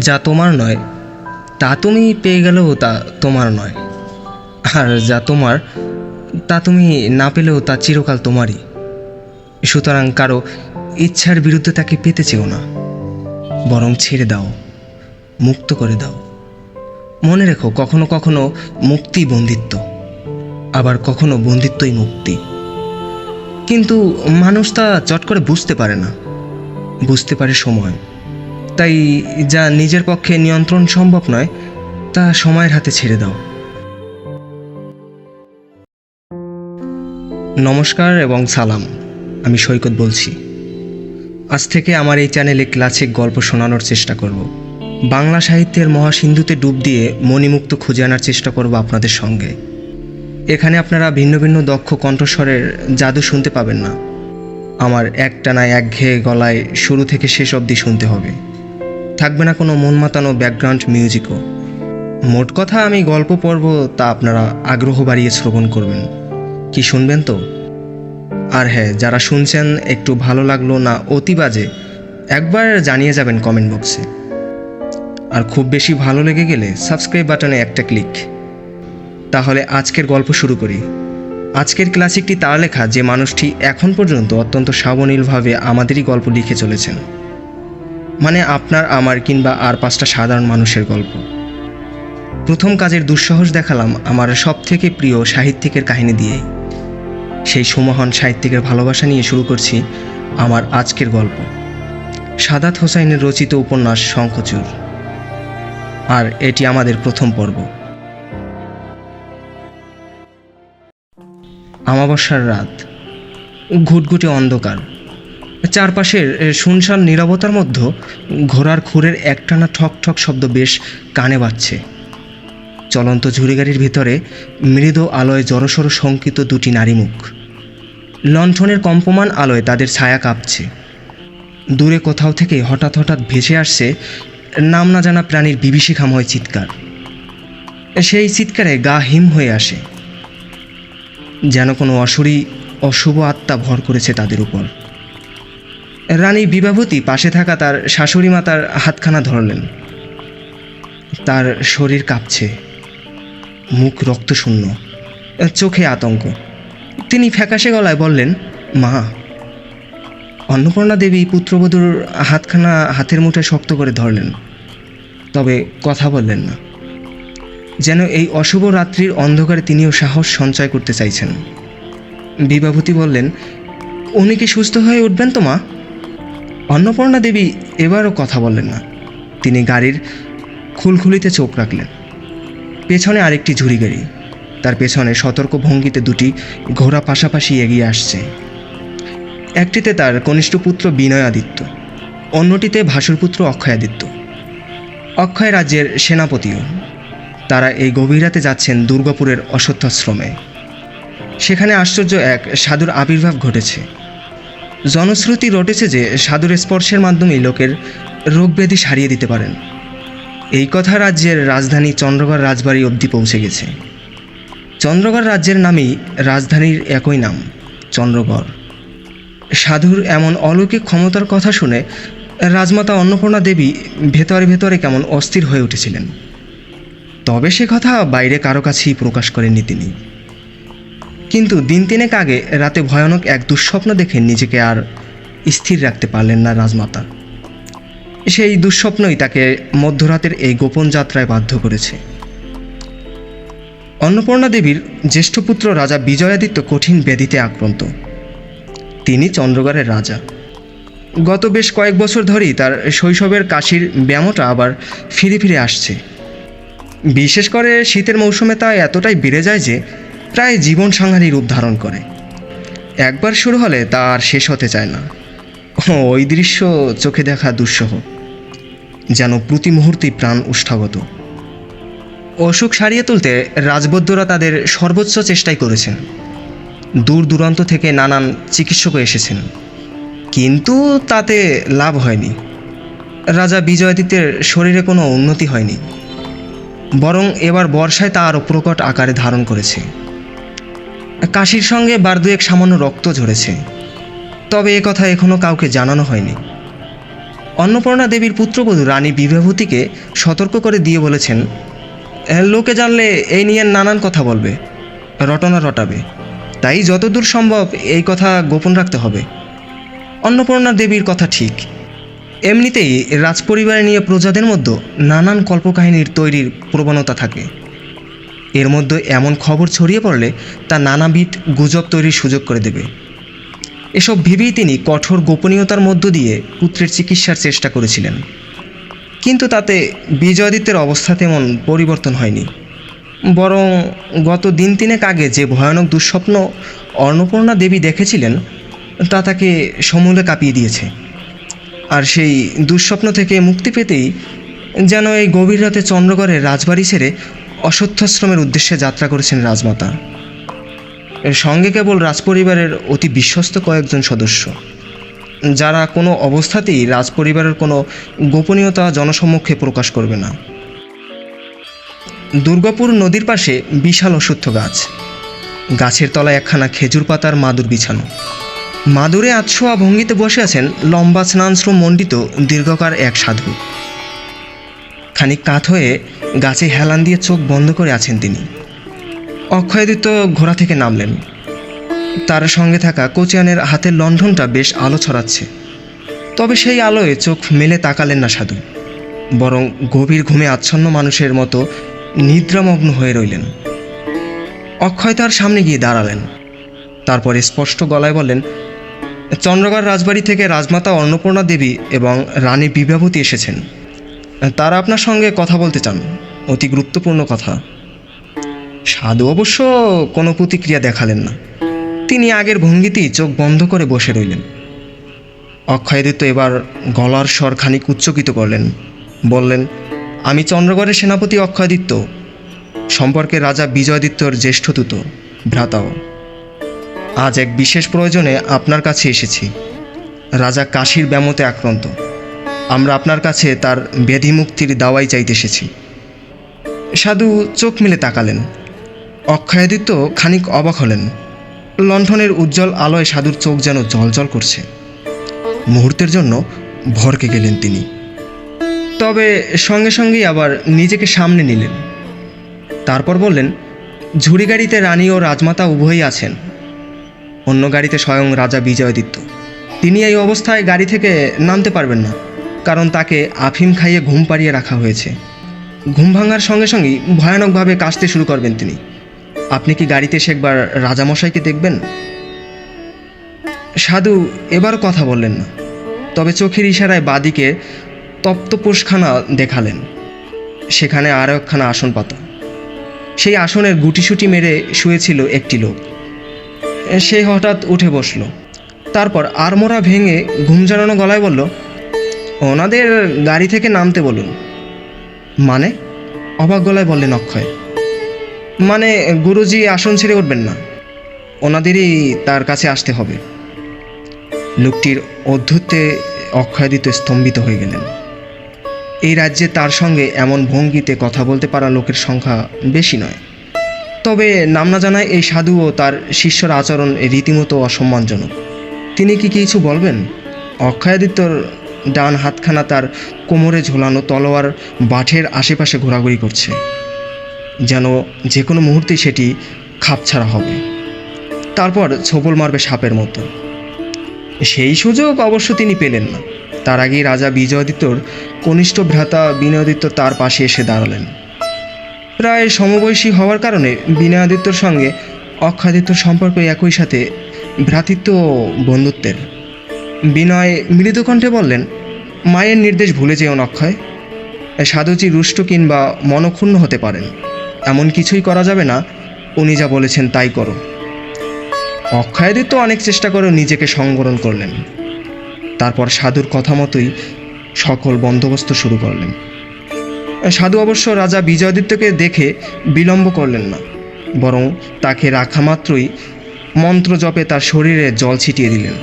যা তোমার নয় তা তুমি পেয়ে গেলেও তা তোমার নয়, আর যা তোমার তা তুমি না পেলেও তা চিরকাল তোমারই। সুতরাং কারো ইচ্ছার বিরুদ্ধে তাকে পেতে চেও না, বরং ছেড়ে দাও, মুক্ত করে দাও। মনে রেখো, কখনো কখনো মুক্তি বন্দিত্ব, আবার কখনো বন্দিত্বই মুক্তি। কিন্তু মানুষ তা চট করে বুঝতে পারে না, বুঝতে পারে সময়। তাই যা নিজের পক্ষে নিয়ন্ত্রণ সম্ভব নয় তা সময়ের হাতে ছেড়ে দাও। নমস্কার এবং সালাম, আমি সৈকত বলছি। আজ থেকে আমার এই চ্যানেলে ক্লাসিক গল্প শোনানোর চেষ্টা করব। বাংলা সাহিত্যের মহাসিন্ধুতে ডুব দিয়ে মণিমুক্ত খুঁজে আনার চেষ্টা করব আপনাদের সঙ্গে। এখানে আপনারা ভিন্ন ভিন্ন দক্ষ কণ্ঠস্বরের জাদু শুনতে পাবেন না। আমার একটানা একঘেয়ে গলায় শুরু থেকে শেষ অবধি শুনতে হবে। থাকবে না কোনো মন মাতানো ব্যাকগ্রাউন্ড মিউজিকও। মোট কথা, আমি গল্প পড়ব, তা আপনারা আগ্রহ বাড়িয়ে শ্রবণ করবেন। কি শুনবেন তো? আর হ্যাঁ, যারা শুনছেন একটু ভালো লাগলো না অতি বাজে, একবার জানিয়ে যাবেন কমেন্ট বক্সে। আর খুব বেশি ভালো লেগে গেলে সাবস্ক্রাইব বাটনে একটা ক্লিক। তাহলে আজকের গল্প শুরু করি। আজকের ক্লাসিকটি তার লেখা, যে মানুষটি এখন পর্যন্ত অত্যন্ত সাবলীলভাবে আমাদেরই গল্প লিখে চলেছেন। মানে আপনার, আমার কিংবা আর 5টা সাধারণ মানুষের গল্প। প্রথম কাজের দুঃসাহস দেখালাম আমার সব থেকে প্রিয় সাহিত্যিকের কাহিনী দিয়েই। সেই সুমহান সাহিত্যিকের ভালোবাসা নিয়ে শুরু করছি আমার আজকের গল্প, সাদাত হোসাইনের রচিত উপন্যাস শঙ্খচূড়। আর এটি আমাদের প্রথম পর্ব। আমাবস্যার রাত, ঘুটঘুটে অন্ধকার, চারপাশের শুনশান নীরবতার মধ্যে ঘোড়ার খুরের একটানা ঠক ঠক শব্দ বেশ কানে বাজছে। চলন্ত ঝুড়িগাড়ির ভিতরে মৃদু আলোয় জড়সড় শঙ্কিত দুটি নারী মুখ। লণ্ঠনের কম্পমান আলোয় তাদের ছায়া কাঁপছে। দূরে কোথাও থেকে হঠাৎ হঠাৎ ভেসে আসছে নাম না জানা প্রাণীর বিভীষিকাময় চিৎকার। সেই চিৎকারে গা হিম হয়ে আসে, যেন কোনো অসুরী অশুভ আত্মা ভর করেছে তাদের উপর। রানী বিভাবতী পাশে থাকা তার শাশুড়ি মাতার হাতখানা ধরলেন। তার শরীর কাঁপছে, মুখ রক্তশূন্য, চোখে আতঙ্ক। তিনি ফ্যাকাশে গলায় বললেন, মা। অন্নপূর্ণা দেবী পুত্রবধূর হাতখানা হাতের মুঠে শক্ত করে ধরলেন, তবে কথা বললেন না। যেন এই অশুভ রাত্রির অন্ধকারে তিনিও সাহস সঞ্চয় করতে চাইছেন। বিভাবতী বললেন, উনি কি সুস্থ হয়ে উঠবেন তো মা? অন্নপূর্ণা দেবী এবারও কথা বললেন না। তিনি গাড়ির খুলখুলিতে চোখ রাখলেন। পেছনে আরেকটি ঝুড়ি গাড়ি, তার পেছনে সতর্ক ভঙ্গিতে দুটি ঘোড়া পাশাপাশি এগিয়ে আসছে। একটিতে তার কনিষ্ঠ পুত্র বিনয়াদিত্য, অন্যটিতে ভাসুরপুত্র অক্ষয়াদিত্য, অক্ষয় রাজ্যের সেনাপতিও। তারা এই গভীর রাতে যাচ্ছেন দুর্গাপুরের অশ্বত্থাশ্রমে। সেখানে আশ্চর্য এক সাধুর আবির্ভাব ঘটেছে। জনশ্রুতি রটেছে যে সাধুর স্পর্শের মাধ্যমেই লোকের রোগব্যাধি সারিয়ে দিতে পারেন। এই কথা রাজ্যের রাজধানী চন্দ্রগড় রাজবাড়ি অবধি পৌঁছে গেছে। চন্দ্রগড় রাজ্যের নামেই রাজধানীর একই নাম, চন্দ্রগড়। সাধুর এমন অলৌকিক ক্ষমতার কথা শুনে রাজমাতা অন্নপূর্ণা দেবী ভেতরে ভেতরে কেমন অস্থির হয়ে উঠেছিলেন। তবে সে কথা বাইরে কারো কাছেই প্রকাশ করেননি তিনি। কিন্তু দিন তিনেক আগে রাতে ভয়ানক এক দুঃস্বপ্ন দেখে নিজেকে আর স্থির রাখতে পারলেন না রাজমাতা। সেই দুঃস্বপ্নই তাকে মধ্যরাতের এই গোপন যাত্রায় বাধ্য করেছে। অন্নপূর্ণা দেবীর জ্যেষ্ঠ পুত্র রাজা বিজয়াদিত্য কঠিন ব্যাধিতে আক্রান্ত। তিনি চন্দ্রগড়ের রাজা। গত বেশ কয়েক বছর ধরেই তার শৈশবের কাশির ব্যামোটা আবার ফিরে ফিরে আসছে। বিশেষ করে শীতের মৌসুমে তা এতটাই বেড়ে যায় যে প্রায় জীবন সংহারী রূপ ধারণ করে। একবার শুরু হলে তা আর শেষ হতে চায় না। ওই দৃশ্য চোখে দেখা দুঃসহ, যেন প্রতি মুহূর্তেই প্রাণ উষ্ঠাগত। অসুখ সারিয়ে তুলতে রাজবৈদ্যরা তাদের সর্বোচ্চ চেষ্টাই করেছেন। দূর দূরান্ত থেকে নানান চিকিৎসকও এসেছেন, কিন্তু তাতে লাভ হয়নি। রাজা বিজয়াদিত্যের শরীরে কোনো উন্নতি হয়নি, বরং এবার বর্ষায় তা আরও প্রকট আকারে ধারণ করেছে। কাশির সঙ্গে বার দুয়েক সামান্য রক্ত ঝরেছে, তবে এ কথা এখনও কাউকে জানানো হয়নি। অন্নপূর্ণা দেবীর পুত্রবধূ রানী বিভাবতীকে সতর্ক করে দিয়ে বলেছেন, লোকে জানলে এই নিয়ে নানান কথা বলবে, রটনা রটাবে, তাই যতদূর সম্ভব এই কথা গোপন রাখতে হবে। অন্নপূর্ণা দেবীর কথা ঠিক। এমনিতেই রাজপরিবার নিয়ে প্রজাদের মধ্যে নানান কল্পকাহিনীর তৈরির প্রবণতা থাকে। এর মধ্যে এমন খবর ছড়িয়ে পড়লে তা নানাবিধ গুজব তৈরির সুযোগ করে দেবে। এসব ভেবেই তিনি কঠোর গোপনীয়তার মধ্য দিয়ে পুত্রের চিকিৎসার চেষ্টা করেছিলেন। কিন্তু তাতে বিজয়াদিত্যের অবস্থা তেমন পরিবর্তন হয়নি, বরং গত দিন তিনেক আগে যে ভয়ানক দুঃস্বপ্ন অন্নপূর্ণা দেবী দেখেছিলেন তা তাকে সমূলে কাঁপিয়ে দিয়েছে। আর সেই দুঃস্বপ্ন থেকে মুক্তি পেতেই যেন এই গভীর রাতে চন্দ্রগড়ের রাজবাড়ি ছেড়ে অশ্বত্থাশ্রমের উদ্দেশ্যে যাত্রা করেছেন রাজমাতা। এর সঙ্গে কেবল রাজপরিবারের অতি বিশ্বস্ত কয়েকজন সদস্য, যারা কোনো অবস্থাতেই রাজপরিবারের কোনো গোপনীয়তা জনসম্মুখে প্রকাশ করবে না। দুর্গাপুর নদীর পাশে বিশাল অশ্বত্থ গাছ, গাছের তলায় একখানা খেজুর পাতার মাদুর বিছানো। মাদুরে আতশোয়া ভঙ্গিতে বসে আছেন লম্বা স্নানশ্রম মণ্ডিত দীর্ঘকার এক সাধু। খানিক কাত হয়ে গাছে হেলান দিয়ে চোখ বন্ধ করে আছেন তিনি। অক্ষয়াদিত্য ঘোড়া থেকে নামলেন। তার সঙ্গে থাকা কোচিয়ানের হাতের লণ্ঠনটা বেশ আলো ছড়াচ্ছে, তবে সেই আলোয় চোখ মেলে তাকালেন না সাধু, বরং গভীর ঘুমে আচ্ছন্ন মানুষের মতো নিদ্রামগ্ন হয়ে রইলেন। অক্ষয় তার সামনে গিয়ে দাঁড়ালেন। তারপরে স্পষ্ট গলায় বললেন, চন্দ্রগড় রাজবাড়ি থেকে রাজমাতা অন্নপূর্ণা দেবী এবং রানী বিভাবতী এসেছেন। তারা আপনার সঙ্গে কথা বলতে চান, অতি গুরুত্বপূর্ণ কথা। সাধু অবশ্য কোনো প্রতিক্রিয়া দেখালেন না। তিনি আগের ভঙ্গিতেই চোখ বন্ধ করে বসে রইলেন। অক্ষয়াদিত্য এবার গলার স্বর খানিক উচ্চকিত করলেন, বললেন, আমি চন্দ্রগড়ের সেনাপতি অক্ষয়াদিত্য, সম্পর্কে রাজা বিজয়াদিত্যর জ্যেষ্ঠদূত ভ্রাতাও। আজ এক বিশেষ প্রয়োজনে আপনার কাছে এসেছি। রাজা কাশীর ব্যামোতে আক্রান্ত। আমরা আপনার কাছে তার ব্যাধি মুক্তির দাওয়াই চাইতে এসেছি। সাধু চোখ মেলে তাকালেন। অক্ষয়াদিত্য খানিক অবাক হলেন। লণ্ঠনের উজ্জ্বল আলোয় সাধুর চোখ যেন জ্বলজ্বল করছে। মুহূর্তের জন্য ভরকে গেলেন তিনি, তবে সঙ্গে সঙ্গেই আবার নিজেকে সামনে নিলেন। তারপর বললেন, ঝুড়ি গাড়িতে রানী ও রাজমাতা উভয়ই আছেন, অন্য গাড়িতে স্বয়ং রাজা বিজয়াদিত্য। তিনি এই অবস্থায় গাড়ি থেকে নামতে পারবেন না, কারণ তাকে আফিম খাইয়ে ঘুম পাড়িয়ে রাখা হয়েছে। ঘুম ভাঙার সঙ্গে সঙ্গেই ভয়ানকভাবে কাশতে শুরু করবেন তিনি। আপনি কি গাড়িতে এসে একবার রাজামশাইকে দেখবেন? সাধু এবার কথা বললেন না, তবে চোখের ইশারায় বাদিকে তপ্তপোষখানা দেখালেন। সেখানে আরও একখানা আসন পাতা। সেই আসনের গুটিসুটি মেরে শুয়েছিল একটি লোক। সে হঠাৎ উঠে বসল। তারপর আড়মোড়া ভেঙে ঘুম জড়ানো গলায় বলল, ওনাদের গাড়ি থেকে নামতে বলুন। মানে? অবাক গলায় বললেন অক্ষয়। মানে গুরুজি আসন ছেড়ে উঠবেন না, ওনাদেরই তার কাছে আসতে হবে। লোকটির অদ্ভুতে অক্ষয়াদিত্য স্তম্ভিত হয়ে গেলেন। এই রাজ্যে তার সঙ্গে এমন ভঙ্গিতে কথা বলতে পারা লোকের সংখ্যা বেশি নয়। তবে নাম না জানায় এই সাধু ও তার শিষ্যর আচরণ রীতিমতো অসম্মানজনক। তিনি কি কিছু বলবেন? অক্ষয়াদিত্যর ডান হাতখানা তার কোমরে ঝোলানো তলোয়ার বাঠের আশেপাশে ঘোরাঘুরি করছে, যেন যে কোনো মুহূর্তেই সেটি খাপছাড়া হবে, তারপর ছোবল মারবে সাপের মতো। সেই সুযোগ অবশ্য তিনি পেলেন না। তার আগেই রাজা বিজয়াদিত্যর কনিষ্ঠ ভ্রাতা বিনয়াদিত্য তার পাশে এসে দাঁড়ালেন। প্রায় সমবয়সী হওয়ার কারণে বিনয়াদিত্যর সঙ্গে অক্ষয়াদিত্যর সম্পর্ক একই সাথে ভ্রাতৃত্ব ও বন্ধুত্বের। বিনয় মৃদুকণ্ঠে বললেন, মায়ের নির্দেশ ভুলে যেও না অক্ষয়। সাধুজি রুষ্ট কিংবা মনক্ষুণ্ণ হতে পারেন, এমন কিছুই করা যাবে না। উনি যা বলেছেন তাই করো। অক্ষয়াদিত্য অনেক চেষ্টা করে নিজেকে সংবরণ করলেন। তারপর সাধুর কথা মতোই সকল বন্দোবস্ত শুরু করলেন। সাধু অবশ্য রাজা বিজয়াদিত্যকে দেখে বিলম্ব করলেন না, বরং তাকে রাখা মাত্রই মন্ত্র জপে তার শরীরে জল ছিটিয়ে দিলেন।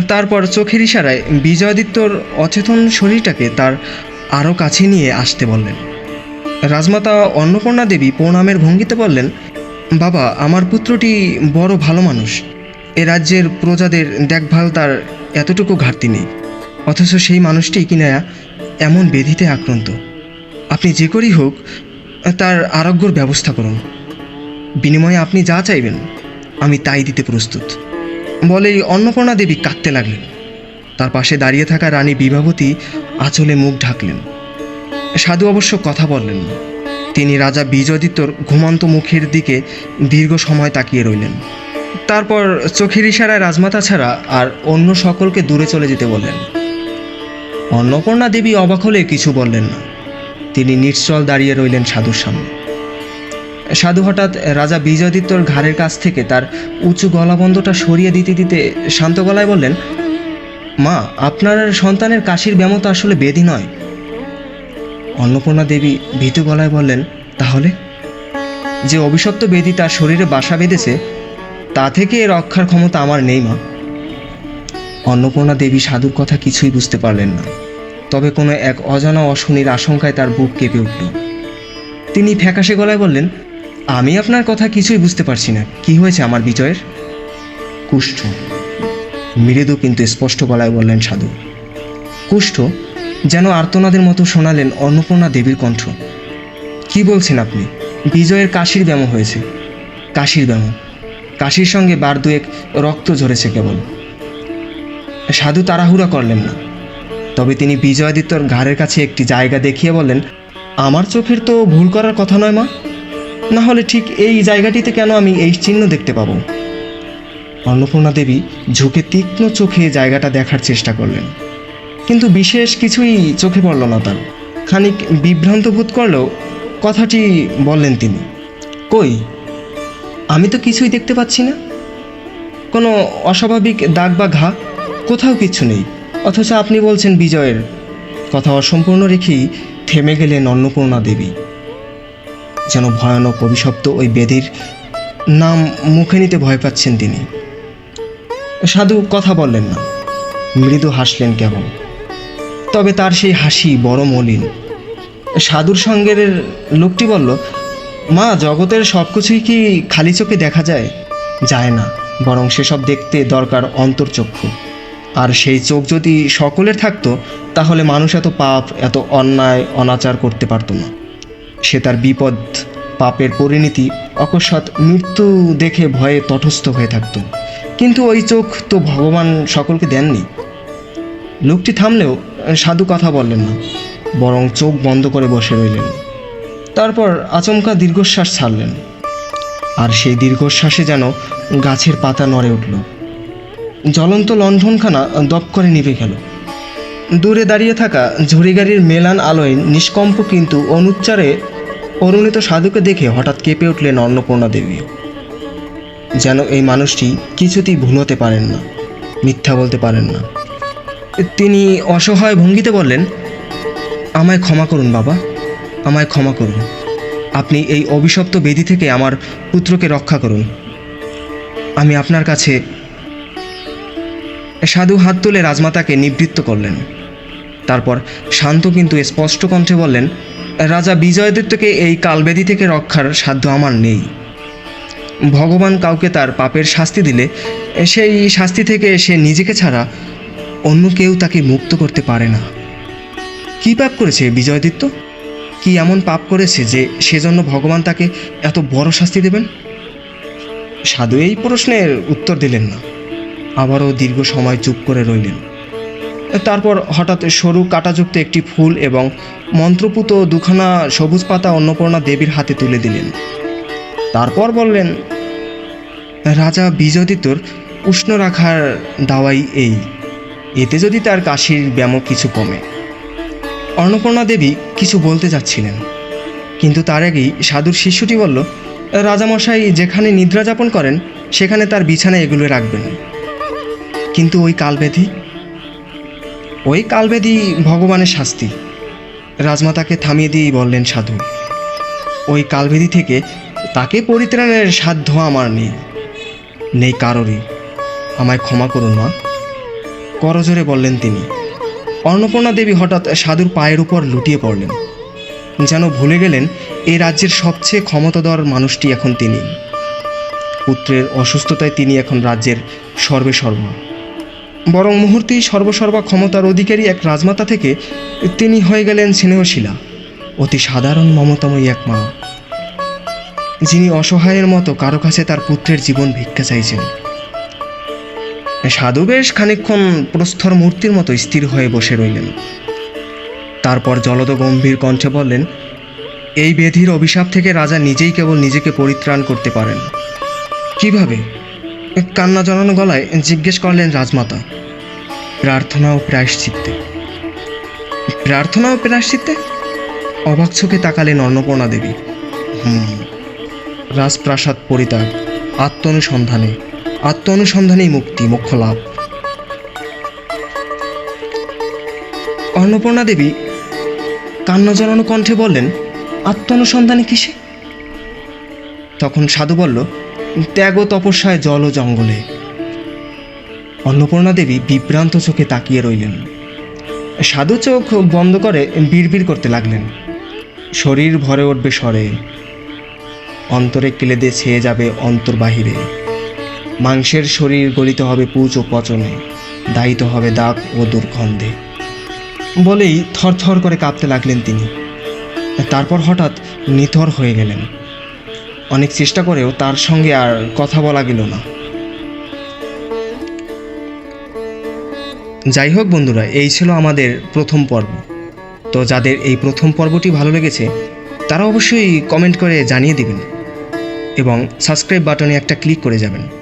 তারপর চোখের ইশারায় বিজয়াদিত্যর অচেতন শরীরটাকে তার আরও কাছে নিয়ে আসতে বললেন। রাজমাতা অন্নপূর্ণা দেবী প্রণামের ভঙ্গিতে বললেন, বাবা, আমার পুত্রটি বড় ভালো মানুষ। এ রাজ্যের প্রজাদের দেখভাল তার এতটুকু ঘাটতি নেই। অথচ সেই মানুষটি কিনা এমন ব্যাধিতে আক্রান্ত। আপনি যে করেই হোক তার আরোগ্যর ব্যবস্থা করুন। বিনিময়ে আপনি যা চাইবেন আমি তাই দিতে প্রস্তুত। বলেই অন্নপূর্ণা দেবী কাঁদতে লাগলেন। তার পাশে দাঁড়িয়ে থাকা রানী বিভাবতী আঁচলে মুখ ঢাকলেন। সাধু অবশ্য কথা বললেন না। তিনি রাজা বিজয়াদিত্যর ঘুমন্ত মুখের দিকে দীর্ঘ সময় তাকিয়ে রইলেন। তারপর চোখের ইশারায় রাজমাতা ছাড়া আর অন্য সকলকে দূরে চলে যেতে বললেন। অন্নপূর্ণা দেবী অবাক হলে কিছু বললেন না। তিনি নিশ্চল দাঁড়িয়ে রইলেন সাধুর সামনে। সাধু হঠাৎ রাজা বিজয়াদিত্যর ঘাড়ের কাছ থেকে তার উঁচু গলাবন্ধটা সরিয়ে দিতে দিতে শান্ত গলায় বললেন, মা, আপনার সন্তানের কাশির ব্যামো তো আসলে ব্যাধি নয়। অন্নপূর্ণা দেবী ভীতু গলায় বললেন, তাহলে? যে অভিশপ্ত ব্যাধি তার শরীরে বাসা বেঁধেছে তা থেকে রক্ষার ক্ষমতা আমার নেই মা। অন্নপূর্ণা দেবী সাধুর কথা কিছুই বুঝতে পারলেন না। তবে কোনো এক অজানা অশনির আশঙ্কায় তার বুক কেঁপে উঠল। তিনি ফ্যাকাশে গলায় বললেন, আমি আপনার কথা কিছুই বুঝতে পারছি না। কি হয়েছে আমার বিজয়ের? কুষ্ঠ। মৃদু কিন্তু স্পষ্ট গলায় বললেন সাধু। কুষ্ঠ? যেন আর্তনাদের মতো শোনালেন অন্নপূর্ণা দেবীর কণ্ঠ। কি বলছেন আপনি? বিজয়ের কাশির ব্যামো হয়েছে। কাশির ব্যামো? কাশির সঙ্গে বার দুয়েক রক্ত ঝরেছে কেবল। সাধু তাড়াহুড়া করলেন না। তবে তিনি বিজয়াদিত্যর ঘাড়ের কাছে একটি জায়গা দেখিয়ে বললেন, আমার চোখের তো ভুল করার কথা নয় মা। না হলে ঠিক এই জায়গাটিতে কেন আমি এই চিহ্ন দেখতে পাবো? অন্নপূর্ণা দেবী ঝুঁকে তীক্ষ্ণ চোখে জায়গাটা দেখার চেষ্টা করলেন, কিন্তু বিশেষ কিছুই চোখে পড়ল না তার। খানিক বিভ্রান্ত বোধ করলেও কথাটি বললেন তিনি, কই, আমি তো কিছুই দেখতে পাচ্ছি না। কোনো অস্বাভাবিক দাগ বা ঘা কোথাও কিচ্ছু নেই। অথচ আপনি বলছেন বিজয়ের। কথা অসম্পূর্ণ রেখেই থেমে গেলেন অন্নপূর্ণা দেবী। যেন ভয়ানক অভিশপ্ত ওই ব্যাধির নাম মুখে নিতে ভয় পাচ্ছেন তিনি। সাধু কথা বললেন না, মৃদু হাসলেন কেবল। তবে তার সেই হাসি বড় মলিন। সাধুর সঙ্গের লোকটি বলল, মা, জগতের সব কিছুই কি খালি চোখে দেখা যায়? যায় না, বরং সেসব দেখতে দরকার অন্তর্চক্ষু। আর সেই চোখ যদি সকলের থাকতো তাহলে মানুষ এত পাপ, এত অন্যায় অনাচার করতে পারত না। সে তার বিপদ, পাপের পরিণতি, অকস্মাৎ মৃত্যু দেখে ভয়ে তটস্থ হয়ে থাকত। কিন্তু ওই চোখ তো ভগবান সকলকে দেননি। লোকটি থামলেও সাধু কথা বললেন না, বরং চোখ বন্ধ করে বসে রইলেন। তারপর আচমকা দীর্ঘশ্বাস ছাড়লেন। আর সেই দীর্ঘশ্বাসে যেন গাছের পাতা নড়ে উঠল। জ্বলন্ত লণ্ঠনখানা দপ করে নিভে গেল। দূরে দাঁড়িয়ে থাকা ঝুড়িগাড়ির মেলান আলোয় নিষ্কম্প কিন্তু অনুচ্চারে অরুণিত সাধুকে দেখে হঠাৎ কেঁপে উঠলেন অন্নপূর্ণা দেবী। যেন এই মানুষটি কিছুতেই ভুল হতে পারেন না, মিথ্যা বলতে পারেন না। তিনি অসহায় ভঙ্গিতে বললেন, আমায় ক্ষমা করুন বাবা, আমায় ক্ষমা করুন। আপনি এই অভিশপ্ত ব্যাধি থেকে আমার পুত্রকে রক্ষা করুন। আমি আপনার কাছে। সাধু হাত তুলে রাজমাতাকে নিবৃত্ত করলেন। তারপর শান্ত কিন্তু স্পষ্ট কণ্ঠে বললেন, রাজা বিজয়াদিত্যকে এই কালব্যাধি থেকে রক্ষার সাধ্য আমার নেই। ভগবান কাউকে তার পাপের শাস্তি দিলে সেই শাস্তি থেকে সে নিজেকে ছাড়া অন্য কেউ তাকে মুক্ত করতে পারে না। কী পাপ করেছে বিজয়াদিত্য? কি এমন পাপ করেছে যে সেজন্য ভগবান তাকে এত বড় শাস্তি দেবেন? সাধু এই প্রশ্নের উত্তর দিলেন না। আবারও দীর্ঘ সময় চুপ করে রইলেন। তারপর হঠাৎ সরু কাঁটাযুক্ত একটি ফুল এবং মন্ত্রপুত দুখানা সবুজ পাতা অন্নপূর্ণা দেবীর হাতে তুলে দিলেন। তারপর বললেন, রাজা বিজয়াদিত্যর উষ্ণ রাখার দাওয়াই এই। এতে যদি তার কাশির ব্যামো কিছু কমে। অন্নপূর্ণা দেবী কিছু বলতে যাচ্ছিলেন, কিন্তু তার আগেই সাধুর শিষ্যটি বলল, রাজামশাই যেখানে নিদ্রা যাপন করেন সেখানে তার বিছানায় এগুলো রাখবেন। কিন্তু ওই কালব্যাধি? ওই কালব্যাধি ভগবানের শাস্তি। রাজমাতাকে থামিয়ে দিয়েই বললেন সাধু, ওই কালব্যাধি থেকে তাকে পরিত্রাণের সাধ্য আমার নেই কারোরই। আমায় ক্ষমা করুন মা, করজোরে বললেন তিনি। অন্নপূর্ণা দেবী হঠাৎ সাধুর পায়ের উপর লুটিয়ে পড়লেন, যেন ভুলে গেলেন এই রাজ্যের সবচেয়ে ক্ষমতাধর মানুষটি এখন তিনি। পুত্রের অসুস্থতায় তিনি এখন রাজ্যের সর্বেসর্বা। বরং মুহূর্তেই সর্বসর্বা ক্ষমতার অধিকারী এক রাজমাতা থেকে তিনি হয়ে গেলেন স্নেহশীলা, অতি সাধারণ মমতাময়ী এক মা, যিনি অসহায়ের মতো কারো কাছে তার পুত্রের জীবন ভিক্ষা চাইছেন। সাধু বেশ খানিকক্ষণ প্রস্তর মূর্তির মতো স্থির হয়ে বসে রইলেন। তারপর জলদ গম্ভীর কণ্ঠে বললেন, এই ব্যাধির অভিশাপ থেকে রাজা নিজেই কেবল নিজেকে পরিত্রাণ করতে পারেন। কিভাবে? কান্না জড়ানো গলায় জিজ্ঞেস করলেন রাজমাতা। প্রার্থনা ও প্রায়শ্চিত্তে। প্রার্থনা ও প্রায়শ্চিত্তে? অবাক চোখে তাকালেন অন্নপূর্ণা দেবী। রাজপ্রাসাদ পরিত্যাগ, আত্ম অনুসন্ধানেই মুক্তি, মোক্ষ লাভ। অন্নপূর্ণা দেবী কান্না জড়ানো কণ্ঠে বললেন, আত্ম-অনুসন্ধানে কিসে? তখন সাধু বলল, ত্যাগ ও তপস্যায় জল ও জঙ্গলে। অন্নপূর্ণা দেবী বিভ্রান্ত চোখে তাকিয়ে রইলেন। সাধু চোখ বন্ধ করে বিড়বিড় করতে লাগলেন, শরীর ভরে উঠবে স্বরে, অন্তরে কেলেদে ছেয়ে যাবে অন্তর বাহিরে, মাংসের শরীর গলিতে হবে পুজ ও পচনে, দায়িত হবে দাগ ও দুর্গন্ধে। বলেই থরথর করে কাঁপতে লাগলেন তিনি। তারপর হঠাৎ নিথর হয়ে গেলেন। অনেক চেষ্টা করেও তার সঙ্গে আর কথা বলা গেল না। যাই হোক বন্ধুরা, এই ছিল আমাদের প্রথম পর্ব। তো যাদের এই প্রথম পর্বটি ভালো লেগেছে তারা অবশ্যই কমেন্ট করে জানিয়ে দিবেন এবং সাবস্ক্রাইব বাটনে একটা ক্লিক করে যাবেন।